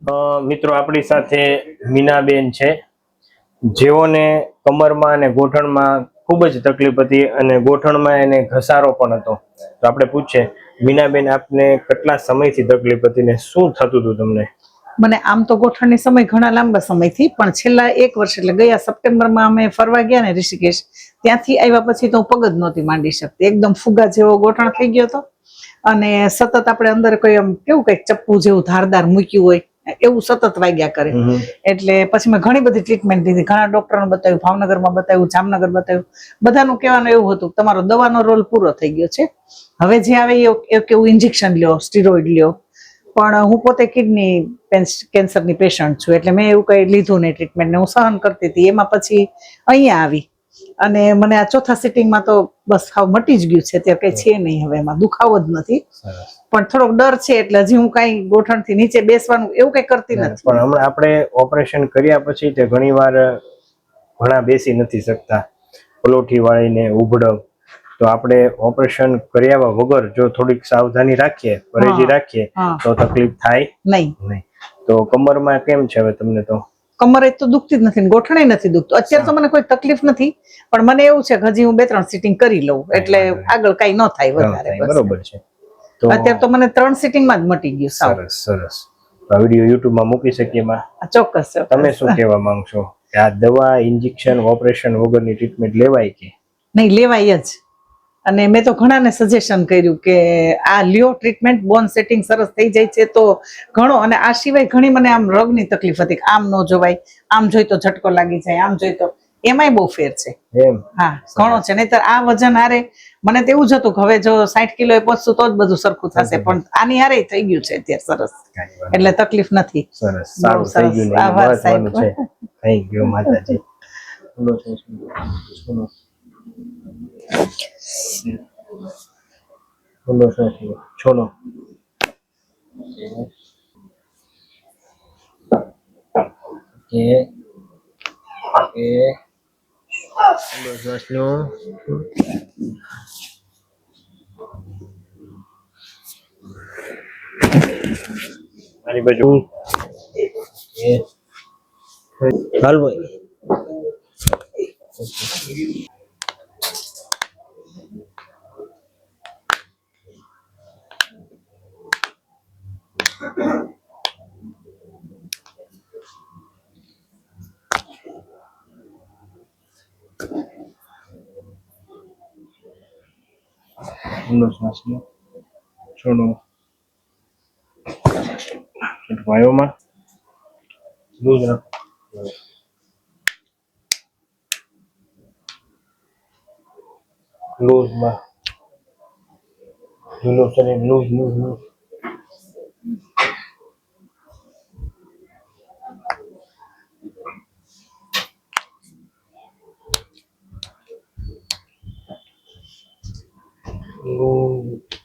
મિત્રો આપણી સાથે મીનાબેન છે, જેઓને કમરમાં અને ગોઠણમાં ખૂબ જ તકલીફ હતી અને ગોઠણમાં એને ઘસારો પણ હતો. તો આપણે પૂછીએ, મીનાબેન આપને કેટલા સમયથી તકલીફ હતી ને શું થતું હતું તમને? મને આમ તો ગોઠણની સમય ઘણા લાંબા સમયથી, પણ છેલ્લા 1 વર્ષ એટલે ગયા સપ્ટેમ્બરમાં અમે ફરવા ગયા ને ઋષિકેશ, ત્યાંથી આવ્યા પછી તો હું પગ જ નહોતી માંડી શકતી. એકદમ ફુગા જેવો ગોઠણ થઈ ગયો હતો અને સતત આપણે અંદર કોઈ એમ કેવું કઈક ચપ્પુ જેવું ધારદાર મૂક્યું હોય એવું સતત વાગ્યા કરે. એટલે પછી મેં ઘણી બધી ટ્રીટમેન્ટ લીધી, ઘણા ડોક્ટરોને બતાવ્યું, ભાવનગરમાં બતાવ્યું, જામનગર બતાવ્યું. બધાનું કહેવાનું એવું હતું, તમારો દવાનો રોલ પૂરો થઈ ગયો છે, હવે જે આવે એ કેવું ઇન્જેક્શન લ્યો, સ્ટીરોઇડ લ્યો. પણ હું પોતે કિડની કેન્સરની પેશન્ટ છું, એટલે મેં એવું કઈ લીધું નહીં ટ્રીટમેન્ટ ને હું સહન કરતી હતી. એમાં પછી અહીંયા આવી અને મને આ ચોથા સિટિંગમાં તો બસ હાવ મટી જ ગયું છે. ત્યાં કઈ છે નહીં, હવે એમાં દુખાવો જ નથી, પણ થોડોક ડર છે. એટલે હજી હું કઈ ગોઠણથી નીચે બેસવાનું એવું કઈ કરતી નથી. પણ હમણાં આપણે ઓપરેશન કર્યા પછી તે ઘણા બેસી નથી શકતા, પલોઠી વાળીને ઉભડક. તો આપણે ઓપરેશન કર્યા વગર જો થોડીક સાવધાની રાખીએ, પરેજી રાખીએ તો તકલીફ થાય નહીં. તો કમરમાં કેમ છે હવે તમને? તો કમર તો દુખતી જ નથી, ગોઠણે નથી દુખતું અત્યારે તો, મને કોઈ તકલીફ નથી. પણ મને એવું છે કે હજી હું 2-3 સિટિંગ કરી લઉં એટલે આગળ કઈ ન થાય વધારે. બરોબર છે. તો અત્યારે તો મને 3 સિટિંગમાં જ મટી ગયું. સરસ સરસ. આ વિડીયો યુટ્યુબમાં મૂકી શકીએ એમાં? ચોક્કસ. તમે શું કહેવા માંગશો કે આ દવા, ઇન્જેક્શન, ઓપરેશન વગરની ટ્રીટમેન્ટ લેવાય કે નહીં? લેવાય જ. અને મેં તો ઘણાને સજેશન કર્યું કે આ લ્યો ટ્રીટમેન્ટ, બોન સેટિંગ સરસ થઈ જાય છે તો ઘણો. અને આ સિવાય ઘણી મને આમ રગની તકલીફ હતી, આમ ન જોવાય, આમ જોઈ તો ઝટકો લાગી જાય, આમ જોઈ તો, એમાંય બહુ ફેર છે. હા, ઘણો છે. નહીતર આ વજન હારે મને તો એવું જ હતું કે હવે જો 60 કિલોએ પહોંચશું તો જ બધું સરખું થશે, પણ આની હારે થઈ ગયું છે અત્યારે સરસ, એટલે તકલીફ નથી. સરસ, સારું થઈ ગયું ને, મહત્વનું છે. થેન્ક યુ માતાજી. છોનો મારી બાજુ હાલ ભાઈ. ઊંડો શ્વાસ લો, છોડો. વાયુમાં લૂઝ રાખો. લૂઝમાં ઢીલું શરીર, લૂઝ લૂઝ લૂઝ. લૂઝ